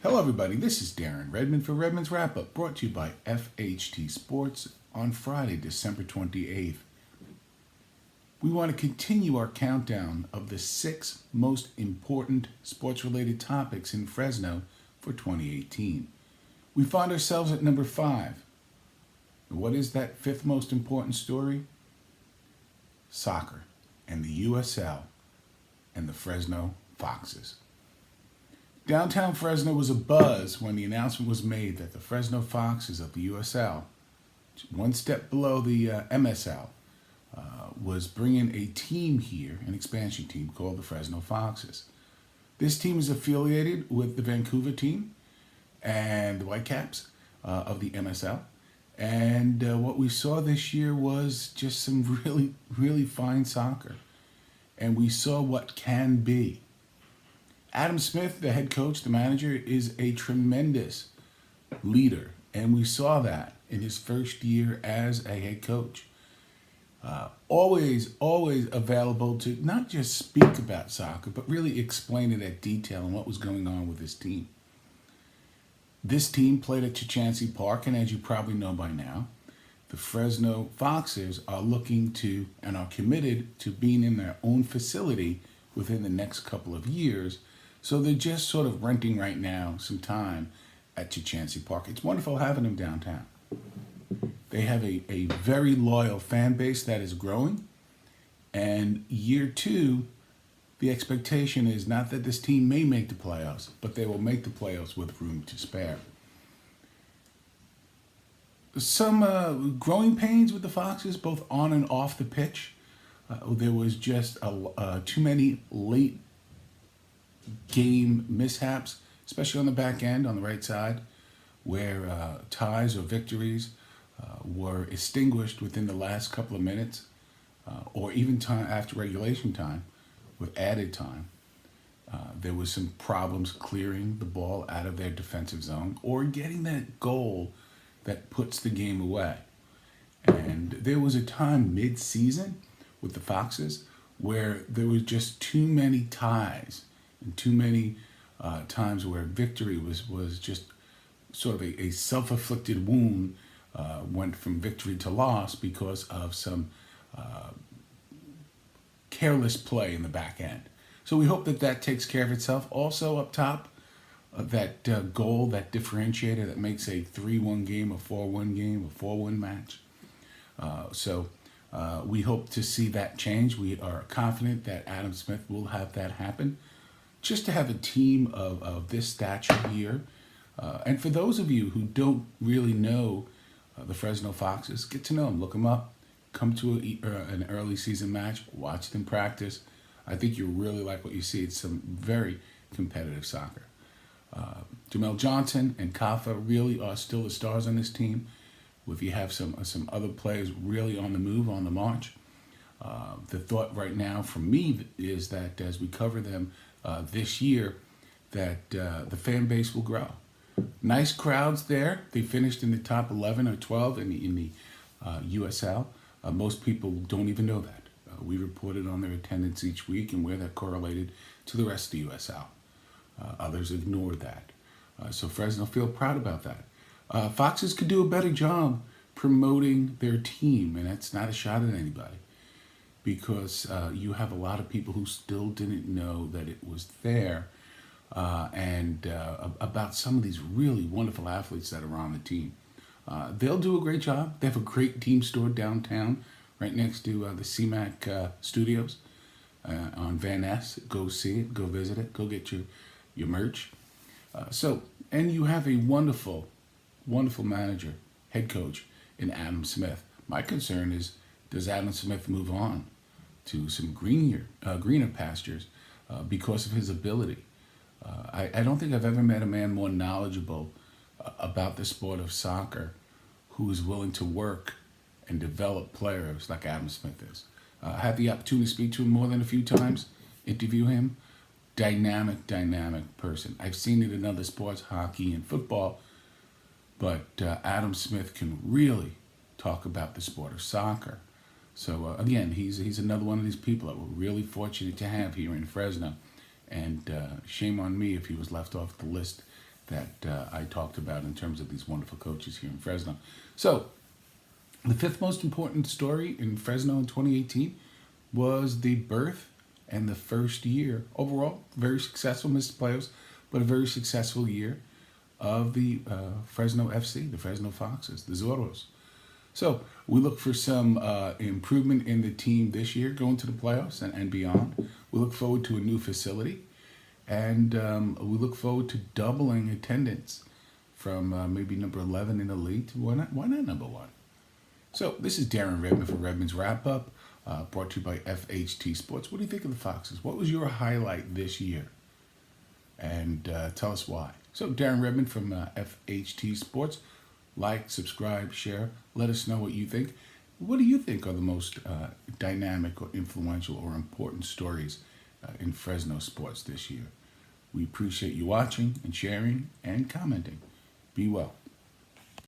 Hello, everybody. This is Darren Redmond for Redmond's Wrap Up, brought to you by FHT Sports on Friday, December 28th. We want to continue our countdown of the 6 most important sports-related topics in Fresno for 2018. We find ourselves at number 5. What is that 5th most important story? Soccer and the USL and the Fresno Foxes. Downtown Fresno was abuzz when the announcement was made that the Fresno Foxes of the USL, one step below the MSL, was bringing a team here, an expansion team called the Fresno Foxes. This team is affiliated with the Vancouver team and the Whitecaps of the MSL. And what we saw this year was just some really, really fine soccer. And we saw what can be. Adam Smith, the head coach, the manager, is a tremendous leader. And we saw that in his first year as a head coach. Always available to not just speak about soccer, but really explain it at detail and what was going on with his team. This team played at Chukchansi Park, and as you probably know by now, the Fresno Foxes are looking to and are committed to being in their own facility within the next couple of years. So they're just sort of renting right now some time at Chukchansi Park. It's wonderful having them downtown. They have a very loyal fan base that is growing. And year 2, the expectation is not that this team may make the playoffs, but they will make the playoffs with room to spare. Some growing pains with the Foxes, both on and off the pitch. There was just too many late game mishaps, especially on the back end, on the right side, where ties or victories were extinguished within the last couple of minutes, or even time after regulation time, with added time. There was some problems clearing the ball out of their defensive zone or getting that goal that puts the game away. And there was a time mid-season with the Foxes where there was just too many ties and too many times where victory was just sort of a self-afflicted wound, went from victory to loss because of some careless play in the back end. So we hope that takes care of itself. Also up top, that goal, that differentiator that makes a 3-1 game, a 4-1 game, a 4-1 match. So we hope to see that change. We are confident that Adam Smith will have that happen. Just to have a team of this stature here. And for those of you who don't really know the Fresno Foxes, get to know them, look them up, come to an early season match, watch them practice. I think you'll really like what you see. It's some very competitive soccer. Jamel Johnson and Kafa really are still the stars on this team. If you have some other players really on the move, on the march. The thought right now from me is that as we cover them this year, that the fan base will grow. Nice crowds there. They finished in the top 11 or 12 in the USL. Most people don't even know that. We reported on their attendance each week and where that correlated to the rest of the USL. Others ignored that. So Fresno feel proud about that. Foxes could do a better job promoting their team, and that's not a shot at anybody, because you have a lot of people who still didn't know that it was there, and about some of these really wonderful athletes that are on the team. They'll do a great job. They have a great team store downtown, right next to the CMAC studios on Van Ness. Go see it, go visit it, go get your merch. And you have a wonderful, wonderful manager, head coach in Adam Smith. My concern is, does Adam Smith move on to some greener pastures because of his ability? I don't think I've ever met a man more knowledgeable about the sport of soccer who is willing to work and develop players like Adam Smith is. I had the opportunity to speak to him more than a few times, interview him. Dynamic person. I've seen it in other sports, hockey and football, but Adam Smith can really talk about the sport of soccer. So again, he's another one of these people that we're really fortunate to have here in Fresno. And shame on me if he was left off the list that I talked about in terms of these wonderful coaches here in Fresno. So, the fifth most important story in Fresno in 2018 was the birth and the first year overall, very successful, missed the playoffs, but a very successful year of the Fresno FC, the Fresno Foxes, the Zorros. So we look for some improvement in the team this year, going to the playoffs and beyond. We look forward to a new facility, and we look forward to doubling attendance from maybe number 11 in the league to why not number 1? So this is Darren Redmond for Redmond's Wrap Up, brought to you by FHT Sports. What do you think of the Foxes? What was your highlight this year? And tell us why. So Darren Redmond from FHT Sports. Like, subscribe, share. Let us know what you think. What do you think are the most dynamic or influential or important stories in Fresno sports this year? We appreciate you watching and sharing and commenting. Be well.